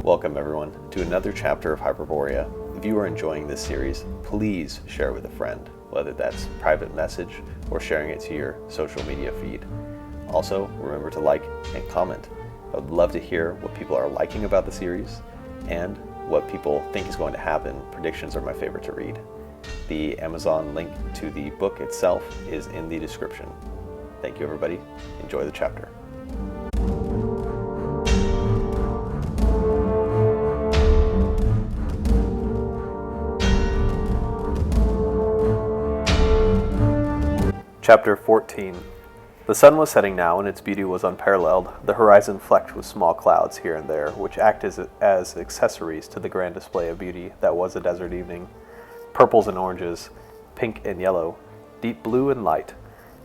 Welcome everyone to another chapter of Hyper-Borea. If you are enjoying this series, please share it with a friend, whether that's private message or sharing it to your social media feed. Also, remember to like and comment. I would love to hear what people are liking about the series and what people think is going to happen. Predictions are my favorite to read. The Amazon link to the book itself is in the description. Thank you everybody. Enjoy the chapter. Chapter 14. The sun was setting now, and its beauty was unparalleled, the horizon flecked with small clouds here and there, which act as accessories to the grand display of beauty that was a desert evening. Purples and oranges, pink and yellow, deep blue and light.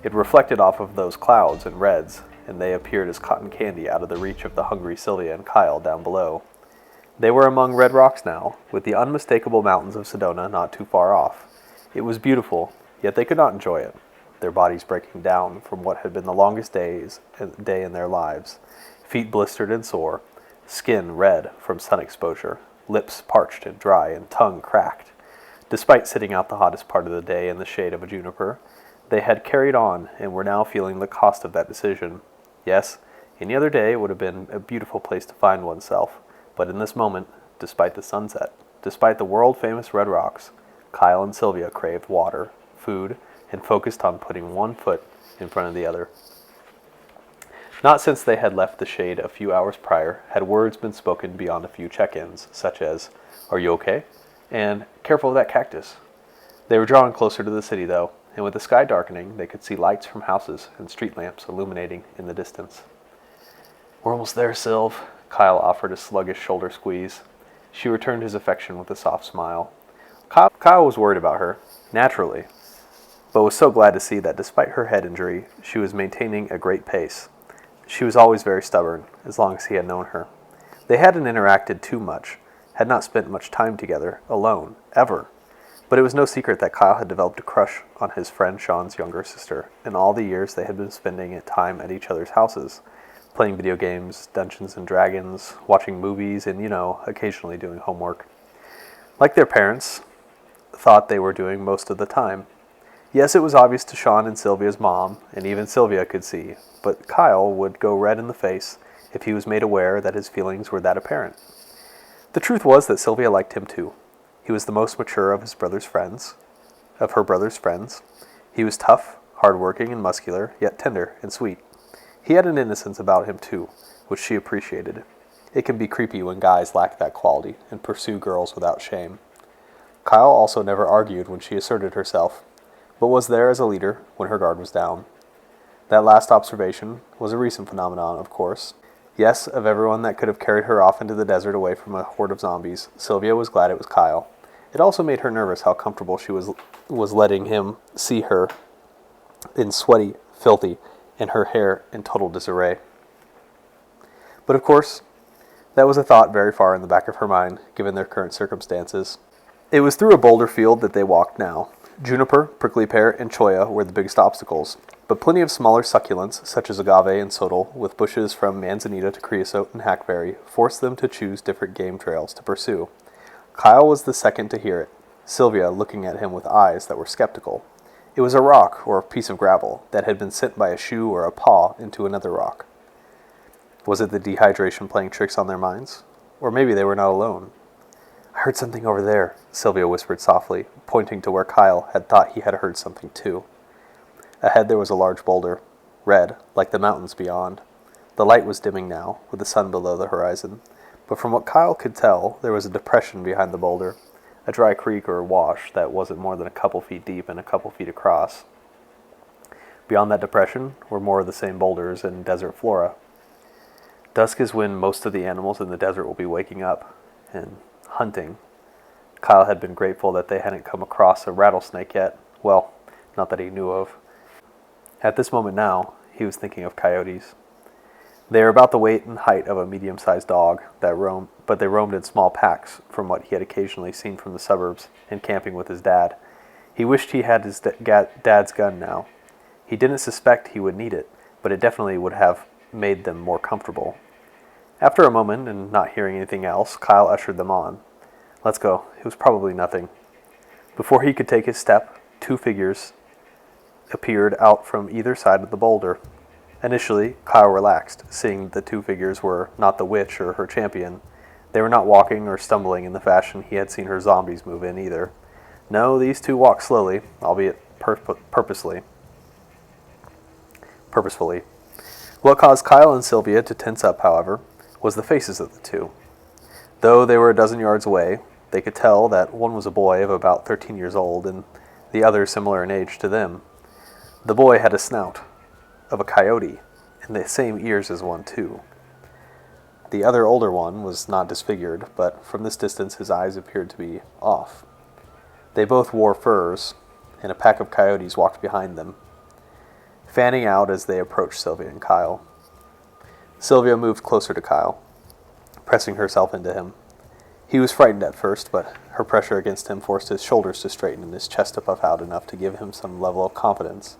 It reflected off of those clouds and reds, and they appeared as cotton candy out of the reach of the hungry Sylvia and Kyle down below. They were among red rocks now, with the unmistakable mountains of Sedona not too far off. It was beautiful, yet they could not enjoy it, their bodies breaking down from what had been the longest day in their lives, feet blistered and sore, skin red from sun exposure, lips parched and dry, and tongue cracked. Despite sitting out the hottest part of the day in the shade of a juniper, they had carried on and were now feeling the cost of that decision. Yes, any other day would have been a beautiful place to find oneself, but in this moment, despite the sunset, despite the world-famous red rocks, Kyle and Sylvia craved water, food, and focused on putting one foot in front of the other. Not since they had left the shade a few hours prior had words been spoken beyond a few check-ins, such as, "Are you okay?" and "Careful of that cactus." They were drawing closer to the city, though, and with the sky darkening, they could see lights from houses and street lamps illuminating in the distance. "We're almost there, Sylv." Kyle offered a sluggish shoulder squeeze. She returned his affection with a soft smile. Kyle was worried about her, naturally, but was so glad to see that despite her head injury, she was maintaining a great pace. She was always very stubborn, as long as he had known her. They hadn't interacted too much, had not spent much time together, alone, ever. But it was no secret that Kyle had developed a crush on his friend Sean's younger sister in all the years they had been spending time at each other's houses, playing video games, Dungeons and Dragons, watching movies, and, occasionally doing homework. Like their parents thought they were doing most of the time. Yes, it was obvious to Sean and Sylvia's mom, and even Sylvia could see, but Kyle would go red in the face if he was made aware that his feelings were that apparent. The truth was that Sylvia liked him too. He was the most mature of her brother's friends. He was tough, hardworking, and muscular, yet tender and sweet. He had an innocence about him too, which she appreciated. It can be creepy when guys lack that quality and pursue girls without shame. Kyle also never argued when she asserted herself, but was there as a leader when her guard was down. That last observation was a recent phenomenon, of course. Yes, of everyone that could have carried her off into the desert away from a horde of zombies, Sylvia was glad it was Kyle. It also made her nervous how comfortable she was letting him see her in sweaty, filthy, and her hair in total disarray. But of course, that was a thought very far in the back of her mind, given their current circumstances. It was through a boulder field that they walked now. Juniper, prickly pear, and cholla were the biggest obstacles, but plenty of smaller succulents, such as agave and sodal, with bushes from manzanita to creosote and hackberry, forced them to choose different game trails to pursue. Kyle was the second to hear it, Sylvia looking at him with eyes that were skeptical. It was a rock or a piece of gravel that had been sent by a shoe or a paw into another rock. Was it the dehydration playing tricks on their minds? Or maybe they were not alone. "I heard something over there," Sylvia whispered softly, pointing to where Kyle had thought he had heard something too. Ahead there was a large boulder, red, like the mountains beyond. The light was dimming now, with the sun below the horizon, but from what Kyle could tell, there was a depression behind the boulder, a dry creek or wash that wasn't more than a couple feet deep and a couple feet across. Beyond that depression were more of the same boulders and desert flora. Dusk is when most of the animals in the desert will be waking up and hunting. Kyle had been grateful that they hadn't come across a rattlesnake yet. Well, not that he knew of. At this moment now, he was thinking of coyotes. They are about the weight and height of a medium-sized dog, but they roamed in small packs from what he had occasionally seen from the suburbs and camping with his dad. He wished he had his dad's gun now. He didn't suspect he would need it, but it definitely would have made them more comfortable. After a moment, and not hearing anything else, Kyle ushered them on. Let's go. It was probably nothing. Before he could take his step, two figures appeared out from either side of the boulder. Initially, Kyle relaxed, seeing the two figures were not the witch or her champion. They were not walking or stumbling in the fashion he had seen her zombies move in either. No, these two walked slowly, albeit purposefully. What caused Kyle and Sylvia to tense up, however, was the faces of the two. Though they were a dozen yards away, they could tell that one was a boy of about 13 years old and the other similar in age to them. The boy had a snout of a coyote and the same ears as one, too. The other older one was not disfigured, but from this distance his eyes appeared to be off. They both wore furs, and a pack of coyotes walked behind them, fanning out as they approached Sylvia and Kyle. Sylvia moved closer to Kyle, pressing herself into him. He was frightened at first, but her pressure against him forced his shoulders to straighten and his chest to puff out enough to give him some level of confidence.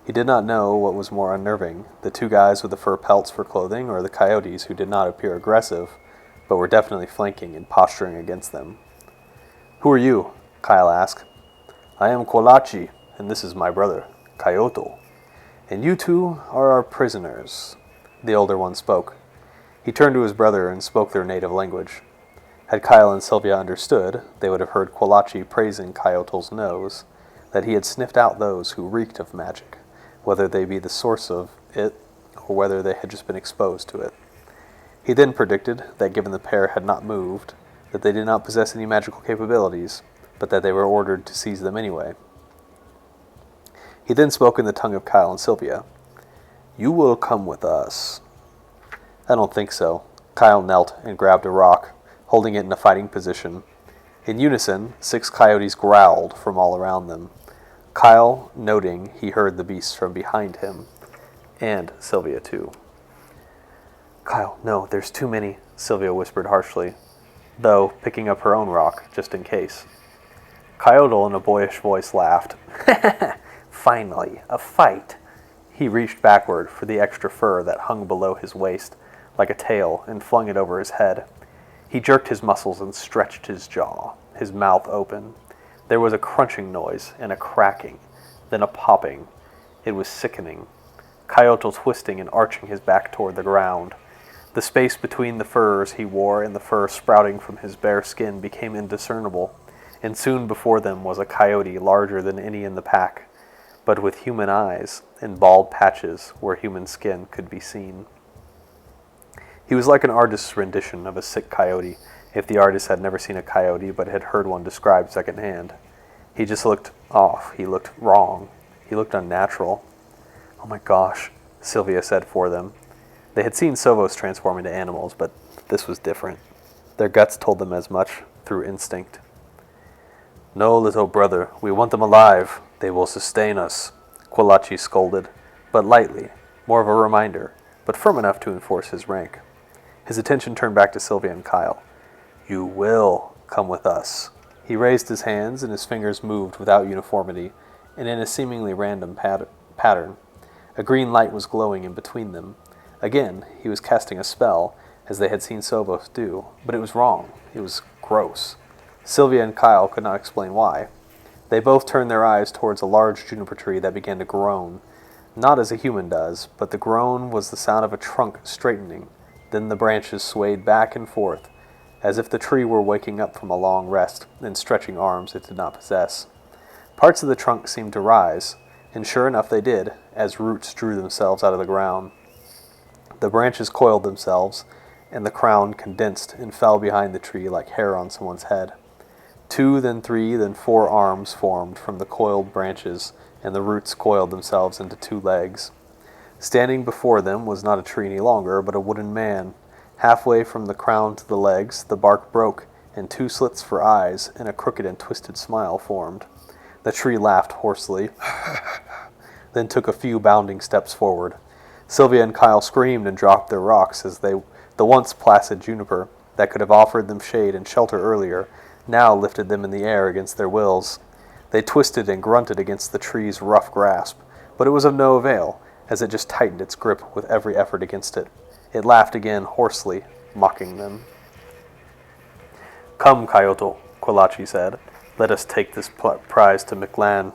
He did not know what was more unnerving, the two guys with the fur pelts for clothing, or the coyotes who did not appear aggressive, but were definitely flanking and posturing against them. "Who are you?" Kyle asked. "I am Kolachi, and this is my brother, Kyoto. And you two are our prisoners," the older one spoke. He turned to his brother and spoke their native language. Had Kyle and Sylvia understood, they would have heard Kolachi praising Kyoto's nose, that he had sniffed out those who reeked of magic, whether they be the source of it or whether they had just been exposed to it. He then predicted that given the pair had not moved, that they did not possess any magical capabilities, but that they were ordered to seize them anyway. He then spoke in the tongue of Kyle and Sylvia. "You will come with us." "I don't think so." Kyle knelt and grabbed a rock, holding it in a fighting position. In unison, 6 coyotes growled from all around them. Kyle, noting he heard the beasts from behind him, and Sylvia too. "Kyle, no, there's too many," Sylvia whispered harshly, though picking up her own rock, just in case. Kyoto, in a boyish voice, laughed. "Finally, a fight." He reached backward for the extra fur that hung below his waist, like a tail, and flung it over his head. He jerked his muscles and stretched his jaw, his mouth open. There was a crunching noise, and a cracking, then a popping. It was sickening. Kyoto twisting and arching his back toward the ground. The space between the furs he wore and the fur sprouting from his bare skin became indiscernible, and soon before them was a coyote larger than any in the pack, but with human eyes and bald patches where human skin could be seen. He was like an artist's rendition of a sick coyote, if the artist had never seen a coyote but had heard one described secondhand. He just looked off. He looked wrong. He looked unnatural. "Oh my gosh," Sylvia said for them. They had seen Sovos transform into animals, but this was different. Their guts told them as much through instinct. "No, little brother, we want them alive. They will sustain us," Kolachi scolded, but lightly, more of a reminder, but firm enough to enforce his rank. His attention turned back to Sylvia and Kyle. "You will come with us." He raised his hands, and his fingers moved without uniformity and in a seemingly random pattern. A green light was glowing in between them. Again, he was casting a spell, as they had seen Sovos do, but it was wrong. It was gross. Sylvia and Kyle could not explain why. They both turned their eyes towards a large juniper tree that began to groan, not as a human does, but the groan was the sound of a trunk straightening. Then the branches swayed back and forth, as if the tree were waking up from a long rest and stretching arms it did not possess. Parts of the trunk seemed to rise, and sure enough they did, as roots drew themselves out of the ground. The branches coiled themselves, and the crown condensed and fell behind the tree like hair on someone's head. 2, then 3, then 4 arms formed from the coiled branches, and the roots coiled themselves into 2 legs. Standing before them was not a tree any longer, but a wooden man. Halfway from the crown to the legs, the bark broke, and 2 slits for eyes, and a crooked and twisted smile formed. The tree laughed hoarsely, then took a few bounding steps forward. Sylvia and Kyle screamed and dropped their rocks as the once placid juniper, that could have offered them shade and shelter earlier, now lifted them in the air against their wills. They twisted and grunted against the tree's rough grasp, but it was of no avail, as it just tightened its grip with every effort against it. It laughed again hoarsely, mocking them. "Come, Kyoto," Kolachi said. "Let us take this prize to Miklan."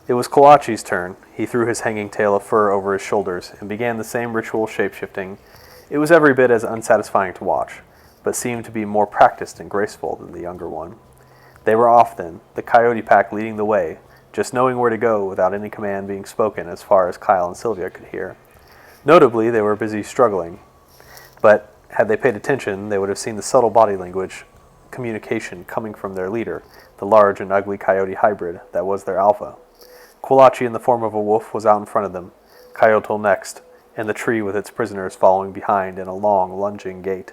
It was Kolachi's turn. He threw his hanging tail of fur over his shoulders and began the same ritual shape-shifting. It was every bit as unsatisfying to watch, but seemed to be more practiced and graceful than the younger one. They were off then, the coyote pack leading the way, just knowing where to go without any command being spoken as far as Kyle and Sylvia could hear. Notably, they were busy struggling, but had they paid attention, they would have seen the subtle body language communication coming from their leader, the large and ugly coyote hybrid that was their alpha. Kolachi in the form of a wolf was out in front of them, Kyoto next, and the tree with its prisoners following behind in a long, lunging gait.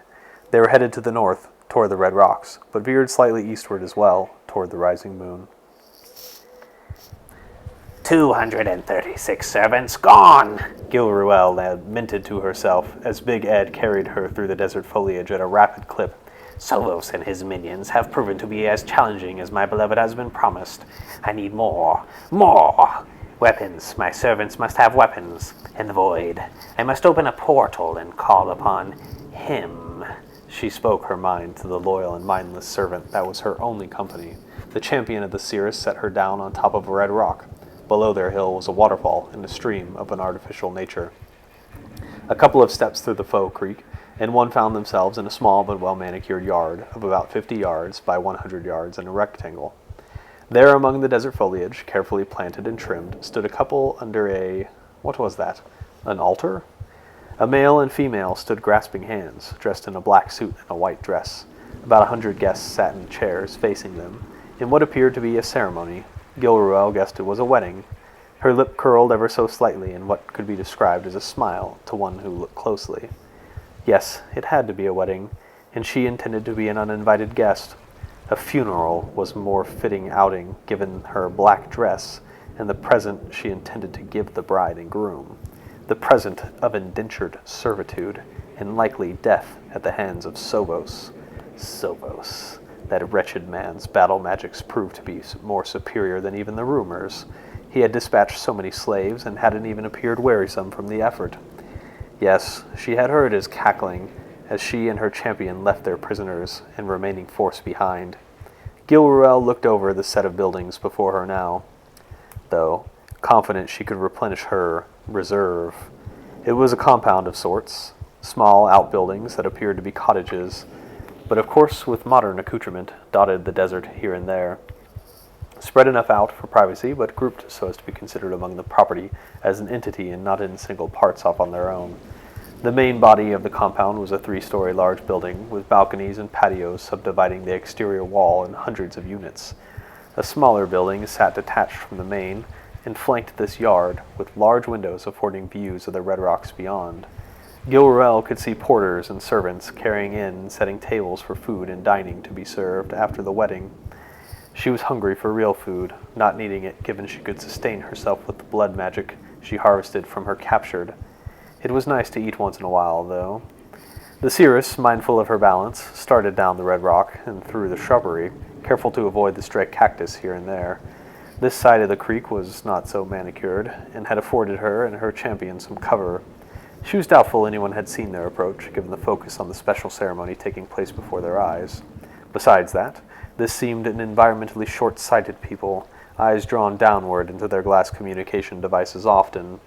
They were headed to the north, toward the red rocks, but veered slightly eastward as well, toward the rising moon. 236 servants gone, Gilruel lamented to herself as Big Ed carried her through the desert foliage at a rapid clip. Sovos and his minions have proven to be as challenging as my beloved has been promised. I need more. Weapons. My servants must have weapons. In the void, I must open a portal and call upon him. She spoke her mind to the loyal and mindless servant that was her only company. The champion of the Cirrus set her down on top of a red rock. Below their hill was a waterfall and a stream of an artificial nature. A couple of steps through the Foe Creek, and one found themselves in a small but well-manicured yard of about 50 yards by 100 yards in a rectangle. There among the desert foliage, carefully planted and trimmed, stood a couple under what was that? An altar? A male and female stood grasping hands, dressed in a black suit and a white dress. About 100 guests sat in chairs facing them, in what appeared to be a ceremony. Gilruel guessed it was a wedding. Her lip curled ever so slightly in what could be described as a smile to one who looked closely. Yes, it had to be a wedding, and she intended to be an uninvited guest. A funeral was more fitting outing, given her black dress and the present she intended to give the bride and groom. The present of indentured servitude and likely death at the hands of Sovos. Sovos. That wretched man's battle magics proved to be more superior than even the rumors. He had dispatched so many slaves and hadn't even appeared wearisome from the effort. Yes, she had heard his cackling as she and her champion left their prisoners and remaining force behind. Gilruel looked over the set of buildings before her now, though, confident she could replenish her reserve. It was a compound of sorts, small outbuildings that appeared to be cottages, but of course with modern accoutrement dotted the desert here and there. Spread enough out for privacy, but grouped so as to be considered among the property as an entity and not in single parts off on their own. The main body of the compound was a 3-story large building with balconies and patios subdividing the exterior wall in hundreds of units. A smaller building sat detached from the main and flanked this yard with large windows affording views of the red rocks beyond. Gilruel could see porters and servants carrying in and setting tables for food and dining to be served after the wedding. She was hungry for real food, not needing it given she could sustain herself with the blood magic she harvested from her captured. It was nice to eat once in a while, though. The Cirrus, mindful of her balance, started down the red rock and through the shrubbery, careful to avoid the stray cactus here and there. This side of the creek was not so manicured, and had afforded her and her champion some cover. She was doubtful anyone had seen their approach, given the focus on the special ceremony taking place before their eyes. Besides that, this seemed an environmentally short-sighted people, eyes drawn downward into their glass communication devices often.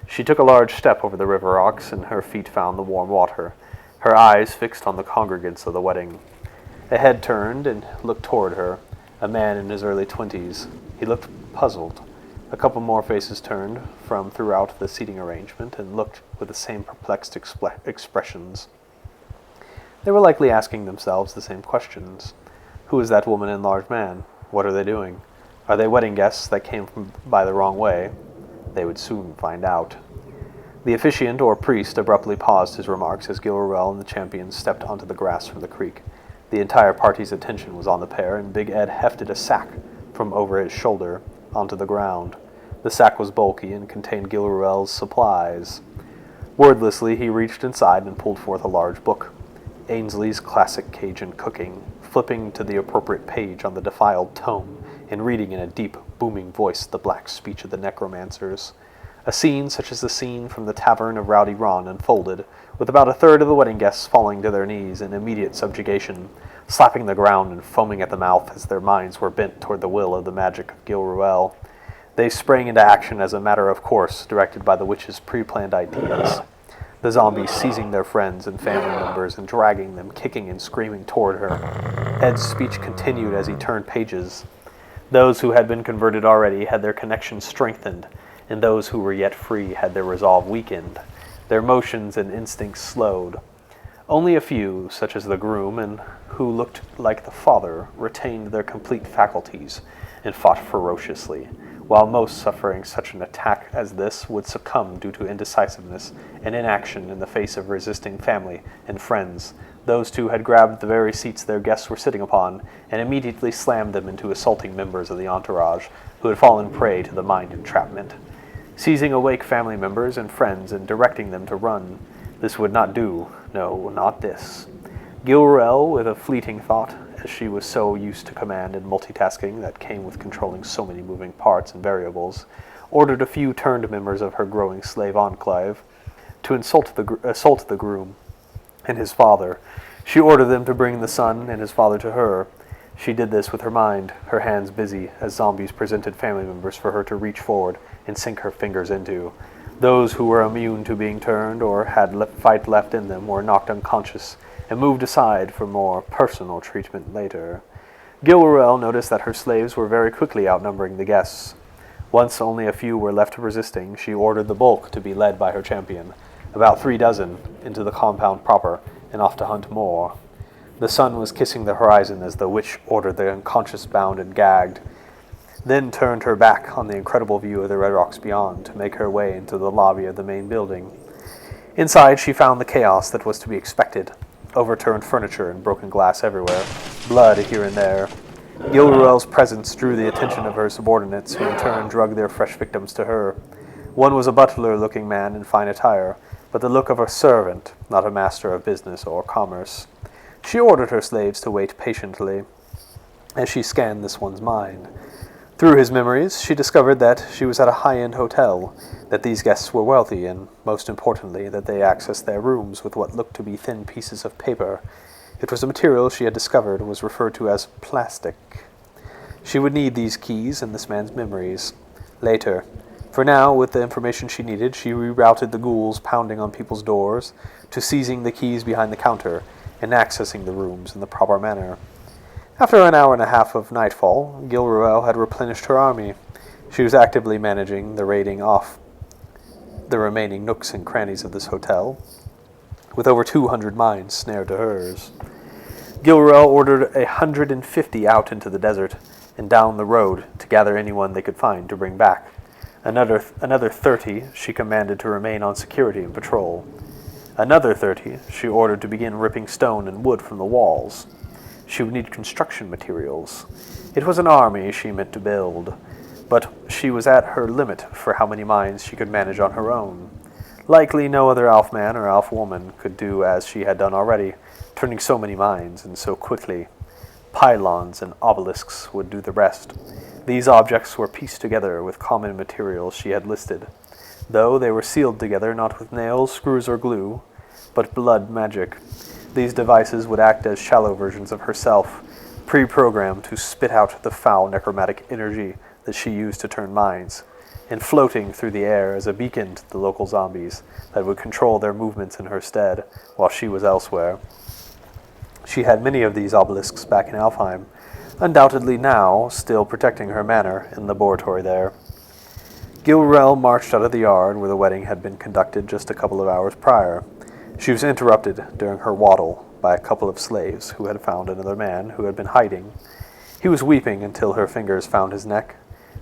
She took a large step over the river rocks, and her feet found the warm water, her eyes fixed on the congregants of the wedding. A head turned and looked toward her, a man in his early 20s. He looked puzzled. A couple more faces turned from throughout the seating arrangement and looked with the same perplexed expressions. They were likely asking themselves the same questions. Who is that woman and large man? What are they doing? Are they wedding guests that came by the wrong way? They would soon find out. The officiant or priest abruptly paused his remarks as Gilruel and the champion stepped onto the grass from the creek. The entire party's attention was on the pair, and Big Ed hefted a sack from over his shoulder onto the ground. The sack was bulky and contained Gilruel's supplies. Wordlessly, he reached inside and pulled forth a large book, Ainsley's Classic Cajun Cooking, flipping to the appropriate page on the defiled tome and reading in a deep, booming voice the black speech of the necromancers. A scene such as the scene from the tavern of Rowdy Ron unfolded, with about a third of the wedding guests falling to their knees in immediate subjugation, slapping the ground and foaming at the mouth as their minds were bent toward the will of the magic of Gilruel. They sprang into action as a matter of course, directed by the witch's pre-planned ideas. The zombies seizing their friends and family members and dragging them, kicking and screaming toward her. Ed's speech continued as he turned pages. Those who had been converted already had their connection strengthened, and those who were yet free had their resolve weakened, their motions and instincts slowed. Only a few, such as the groom and who looked like the father, retained their complete faculties and fought ferociously, while most suffering such an attack as this would succumb due to indecisiveness and inaction in the face of resisting family and friends. Those two had grabbed the very seats their guests were sitting upon and immediately slammed them into assaulting members of the entourage who had fallen prey to the mind entrapment. Seizing awake family members and friends and directing them to run. This would not do. No, not this. Gilruel, with a fleeting thought, as she was so used to command and multitasking that came with controlling so many moving parts and variables, ordered a few turned members of her growing slave enclave to assault the groom and his father. She ordered them to bring the son and his father to her. She did this with her mind, her hands busy, as zombies presented family members for her to reach forward and sink her fingers into. Those who were immune to being turned or had fight left in them were knocked unconscious and moved aside for more personal treatment later. Gilruel noticed that her slaves were very quickly outnumbering the guests. Once only a few were left resisting, she ordered the bulk to be led by her champion, about 3 dozen, into the compound proper, and off to hunt more. The sun was kissing the horizon as the witch ordered the unconscious bound and gagged, then turned her back on the incredible view of the red rocks beyond to make her way into the lobby of the main building. Inside she found the chaos that was to be expected. Overturned furniture and broken glass everywhere, blood here and there. Gilruel's presence drew the attention of her subordinates, who in turn drugged their fresh victims to her. One was a butler-looking man in fine attire, but the look of a servant, not a master of business or commerce. She ordered her slaves to wait patiently as she scanned this one's mind. Through his memories, she discovered that she was at a high-end hotel, that these guests were wealthy, and, most importantly, that they accessed their rooms with what looked to be thin pieces of paper. It was a material she had discovered was referred to as plastic. She would need these keys and this man's memories later. For now, with the information she needed, she rerouted the ghouls pounding on people's doors to seizing the keys behind the counter and accessing the rooms in the proper manner. After an hour and a half of nightfall, Gilruel had replenished her army. She was actively managing the raiding off the remaining nooks and crannies of this hotel, with over 200 minds snared to hers. Gilruel ordered 150 out into the desert and down the road to gather anyone they could find to bring back. Another 30 she commanded to remain on security and patrol. Another 30 she ordered to begin ripping stone and wood from the walls. She would need construction materials. It was an army she meant to build, but she was at her limit for how many minds she could manage on her own. Likely no other elf-man or elf-woman could do as she had done already, turning so many minds and so quickly. Pylons and obelisks would do the rest. These objects were pieced together with common materials she had listed, though they were sealed together not with nails, screws, or glue, but blood magic. These devices would act as shallow versions of herself, pre-programmed to spit out the foul necromantic energy that she used to turn minds, and floating through the air as a beacon to the local zombies that would control their movements in her stead while she was elsewhere. She had many of these obelisks back in Alfheim, undoubtedly now still protecting her manor in the laboratory there. Gilruel marched out of the yard where the wedding had been conducted just a couple of hours prior. She was interrupted during her waddle by a couple of slaves who had found another man who had been hiding. He was weeping until her fingers found his neck.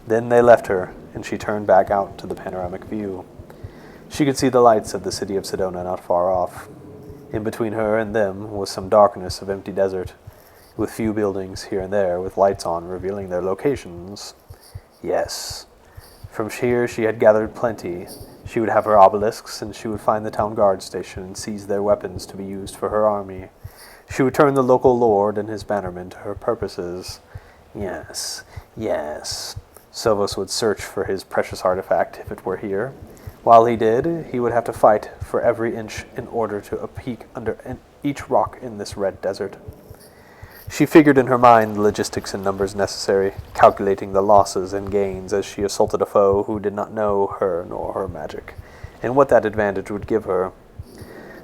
Then they left her, and she turned back out to the panoramic view. She could see the lights of the city of Sedona not far off. In between her and them was some darkness of empty desert, with few buildings here and there with lights on revealing their locations. Yes, from here she had gathered plenty. She would have her obelisks, and she would find the town guard station and seize their weapons to be used for her army. She would turn the local lord and his bannermen to her purposes. Yes. Sovos would search for his precious artifact if it were here. While he did, he would have to fight for every inch in order to peek under each rock in this red desert. She figured in her mind the logistics and numbers necessary, calculating the losses and gains as she assaulted a foe who did not know her nor her magic, and what that advantage would give her.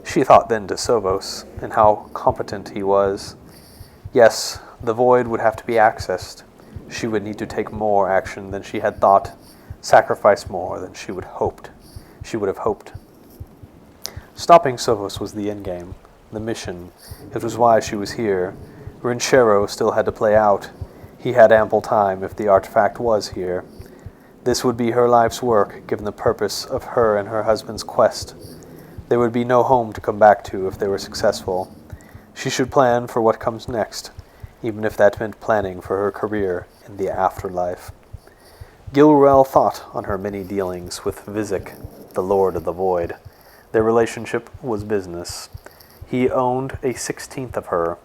She thought then to Sovos, and how competent he was. Yes, the void would have to be accessed. She would need to take more action than she had thought, sacrifice more than she would have hoped. Stopping Sovos was the endgame, the mission. It was why she was here. Rensharo still had to play out. He had ample time if the artifact was here. This would be her life's work, given the purpose of her and her husband's quest. There would be no home to come back to if they were successful. She should plan for what comes next, even if that meant planning for her career in the afterlife. Gilruel thought on her many dealings with Vizek, the Lord of the Void. Their relationship was business. He owned a 16th of her.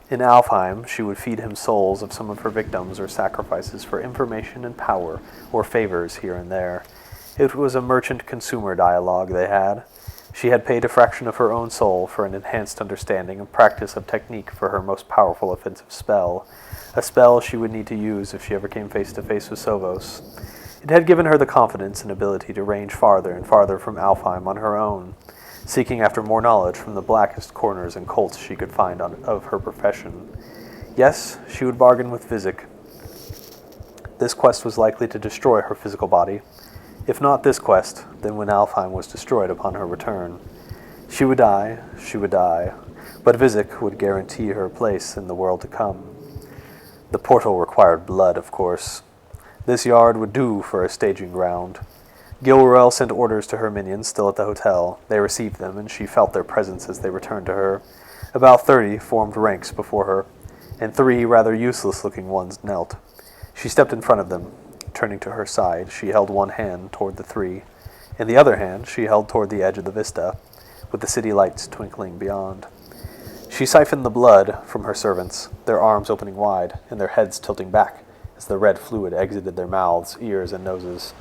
In Alfheim, she would feed him souls of some of her victims or sacrifices for information and power, or favors here and there. It was a merchant-consumer dialogue they had. She had paid a fraction of her own soul for an enhanced understanding and practice of technique for her most powerful offensive spell, a spell she would need to use if she ever came face to face with Sovos. It had given her the confidence and ability to range farther and farther from Alfheim on her own, seeking after more knowledge from the blackest corners and cults she could find of her profession. Yes, she would bargain with Vizek. This quest was likely to destroy her physical body. If not this quest, then when Alfheim was destroyed upon her return. She would die, but Vizek would guarantee her place in the world to come. The portal required blood, of course. This yard would do for a staging ground. Gilruel sent orders to her minions still at the hotel. They received them, and she felt their presence as they returned to her. About 30 formed ranks before her, and 3 rather useless-looking ones knelt. She stepped in front of them. Turning to her side, she held one hand toward the 3. In the other hand, she held toward the edge of the vista, with the city lights twinkling beyond. She siphoned the blood from her servants, their arms opening wide, and their heads tilting back as the red fluid exited their mouths, ears, and noses.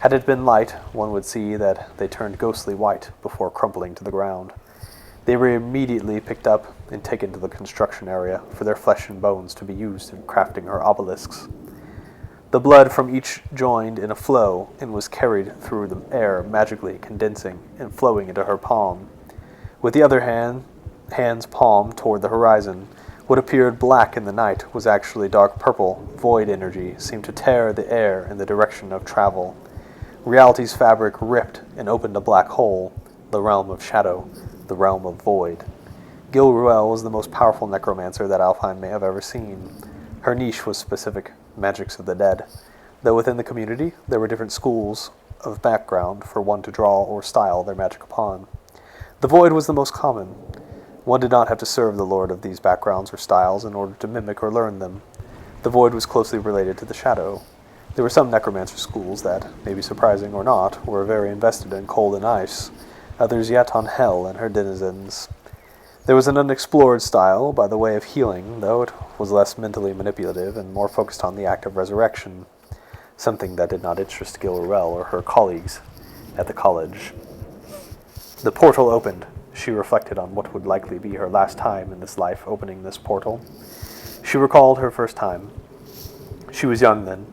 Had it been light, one would see that they turned ghostly white before crumpling to the ground. They were immediately picked up and taken to the construction area for their flesh and bones to be used in crafting her obelisks. The blood from each joined in a flow and was carried through the air, magically condensing and flowing into her palm. With the other hand's palm toward the horizon, what appeared black in the night was actually dark purple. Void energy seemed to tear the air in the direction of travel. Reality's fabric ripped and opened a black hole, the realm of shadow, the realm of void. Gilruel was the most powerful necromancer that Alfheim may have ever seen. Her niche was specific, magics of the dead, though within the community there were different schools of background for one to draw or style their magic upon. The void was the most common. One did not have to serve the lord of these backgrounds or styles in order to mimic or learn them. The void was closely related to the shadow. There were some necromancer schools that, maybe surprising or not, were very invested in cold and ice, others yet on hell and her denizens. There was an unexplored style by the way of healing, though it was less mentally manipulative and more focused on the act of resurrection, something that did not interest Gilruel or her colleagues at the college. The portal opened. She reflected on what would likely be her last time in this life opening this portal. She recalled her first time. She was young then,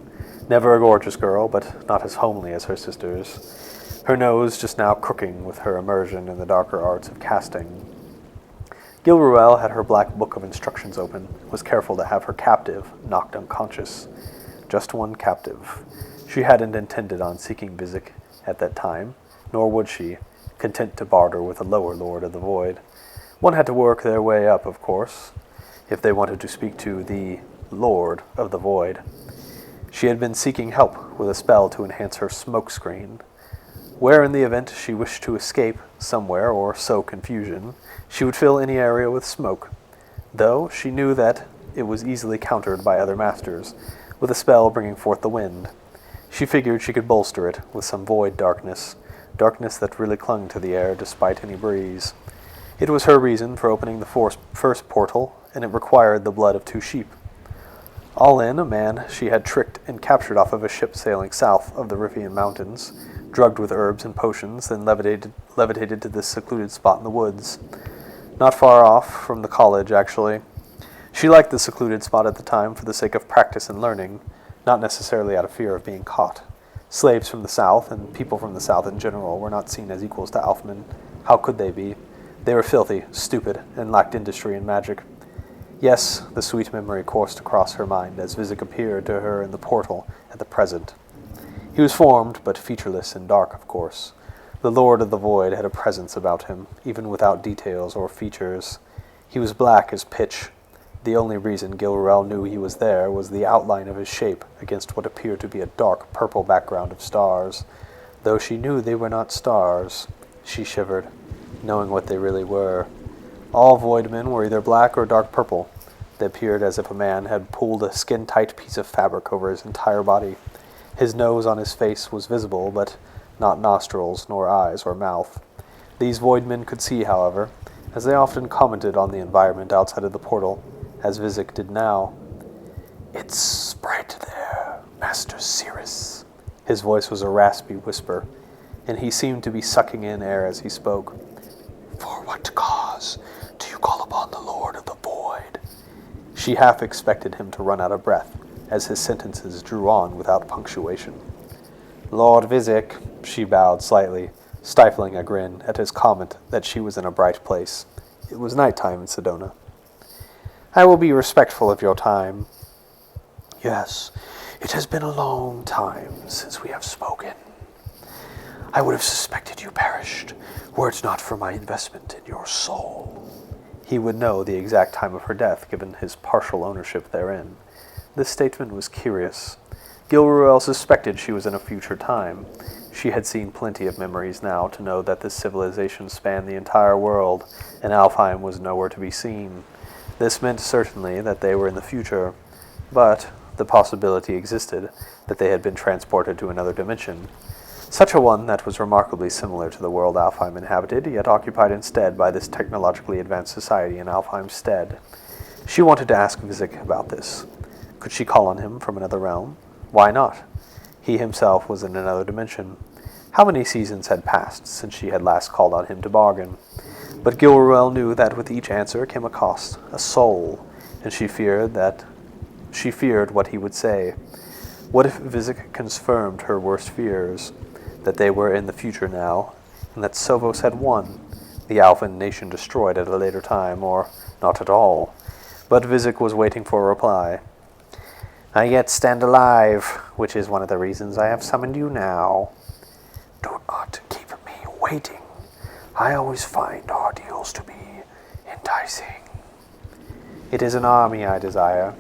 never a gorgeous girl, but not as homely as her sisters, her nose just now crooking with her immersion in the darker arts of casting. Gilruel had her black book of instructions open, was careful to have her captive knocked unconscious. Just one captive. She hadn't intended on seeking Vizek at that time, nor would she, content to barter with a lower lord of the void. One had to work their way up, of course, if they wanted to speak to the lord of the void. She had been seeking help with a spell to enhance her smoke screen, where in the event she wished to escape somewhere or sow confusion, she would fill any area with smoke, though she knew that it was easily countered by other masters, with a spell bringing forth the wind. She figured she could bolster it with some void darkness that really clung to the air despite any breeze. It was her reason for opening the first portal, and it required the blood of 2 sheep. All in, a man she had tricked and captured off of a ship sailing south of the Riffian Mountains, drugged with herbs and potions, then levitated to this secluded spot in the woods. Not far off from the college, actually. She liked the secluded spot at the time for the sake of practice and learning, not necessarily out of fear of being caught. Slaves from the South, and people from the South in general, were not seen as equals to Alfheim. How could they be? They were filthy, stupid, and lacked industry and magic. Yes, the sweet memory coursed across her mind as Vizek appeared to her in the portal at the present. He was formed, but featureless and dark, of course. The Lord of the Void had a presence about him, even without details or features. He was black as pitch. The only reason Gilruel knew he was there was the outline of his shape against what appeared to be a dark purple background of stars. Though she knew they were not stars, she shivered, knowing what they really were. All Voidmen were either black or dark purple. They appeared as if a man had pulled a skin-tight piece of fabric over his entire body. His nose on his face was visible, but not nostrils, nor eyes, or mouth. These Voidmen could see, however, as they often commented on the environment outside of the portal, as Vizek did now. "It's bright there, Master Cirrus." His voice was a raspy whisper, and he seemed to be sucking in air as he spoke. "For what cause do you call upon the Lord of the Void?" She half expected him to run out of breath, as his sentences drew on without punctuation. "Lord Vizek," she bowed slightly, stifling a grin at his comment that she was in a bright place. It was nighttime in Sedona. "I will be respectful of your time." "Yes, it has been a long time since we have spoken. I would have suspected you perished, were it not for my investment in your soul." He would know the exact time of her death, given his partial ownership therein. This statement was curious. Gilruel suspected she was in a future time. She had seen plenty of memories now to know that this civilization spanned the entire world, and Alfheim was nowhere to be seen. This meant certainly that they were in the future, but the possibility existed that they had been transported to another dimension, such a one that was remarkably similar to the world Alfheim inhabited, yet occupied instead by this technologically advanced society in Alfheim's stead. She wanted to ask Vizek about this. Could she call on him from another realm? Why not? He himself was in another dimension. How many seasons had passed since she had last called on him to bargain? But Gilruel knew that with each answer came a cost, a soul, and she feared what he would say. What if Vizek confirmed her worst fears, that they were in the future now, and that Sovos had won, the Alphan nation destroyed at a later time, or not at all? But Vizek was waiting for a reply. "I yet stand alive, which is one of the reasons I have summoned you now." "Do not keep me waiting. I always find our deals to be enticing." "It is an army I desire."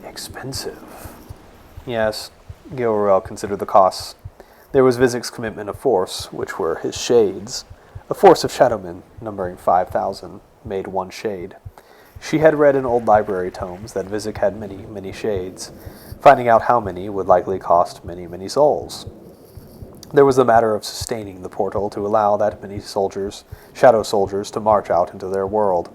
"Expensive." Yes, Gilruel considered the costs. There was Vizek's commitment of force, which were his shades. A force of shadowmen, numbering 5,000, made one shade. She had read in old library tomes that Vizek had many, many shades. Finding out how many would likely cost many, many souls. There was the matter of sustaining the portal to allow that many soldiers, shadow soldiers, to march out into their world.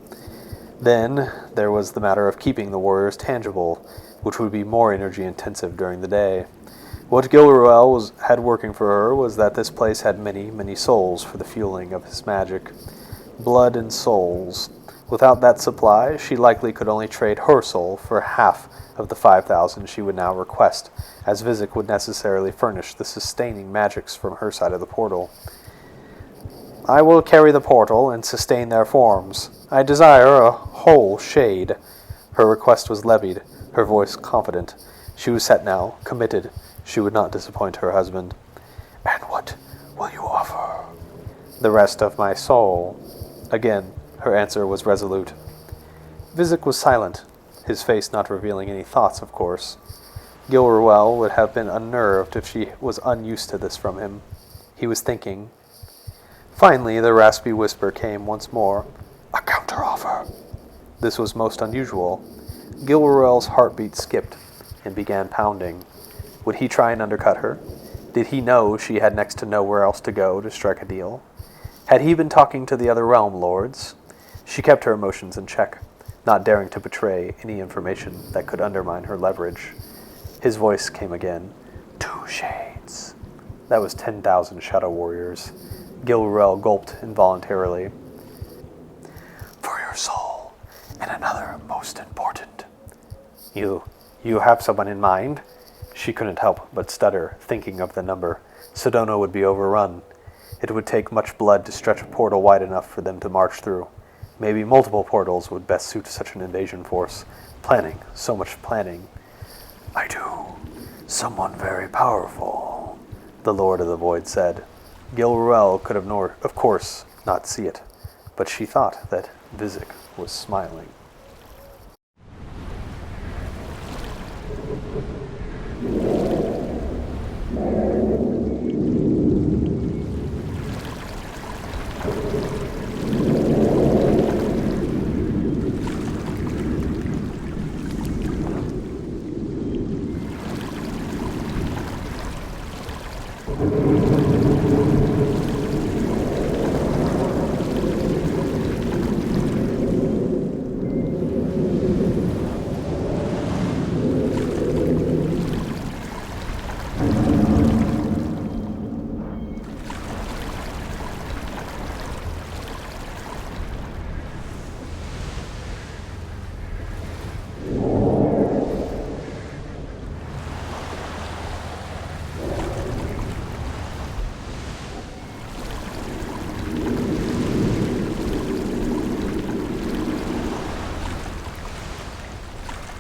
Then there was the matter of keeping the warriors tangible, which would be more energy intensive during the day. What Gilruel had working for her was that this place had many, many souls for the fueling of his magic. Blood and souls. Without that supply, she likely could only trade her soul for half of the 5,000 she would now request, as Vizek would necessarily furnish the sustaining magics from her side of the portal. "I will carry the portal and sustain their forms. I desire a whole shade." Her request was levied, her voice confident. She was set now, committed. She would not disappoint her husband. "And what will you offer?" "The rest of my soul." Again, her answer was resolute. Vizek was silent, his face not revealing any thoughts, of course. Gilruel would have been unnerved if she was unused to this from him. He was thinking. Finally, the raspy whisper came once more. "A counteroffer." This was most unusual. Gilruel's heartbeat skipped and began pounding. Would he try and undercut her? Did he know she had next to nowhere else to go to strike a deal? Had he been talking to the other realm lords? She kept her emotions in check, not daring to betray any information that could undermine her leverage. His voice came again. "2 shades." That was 10,000 shadow warriors. Gilrel gulped involuntarily. For your soul, and another most important. You have someone in mind? She couldn't help but stutter, thinking of the number. Sedona would be overrun. It would take much blood to stretch a portal wide enough for them to march through. Maybe multiple portals would best suit such an invasion force. Planning, so much planning. I do. Someone very powerful, the Lord of the Void said. Gilruel could have, of course, not see it, but she thought that Vizik was smiling.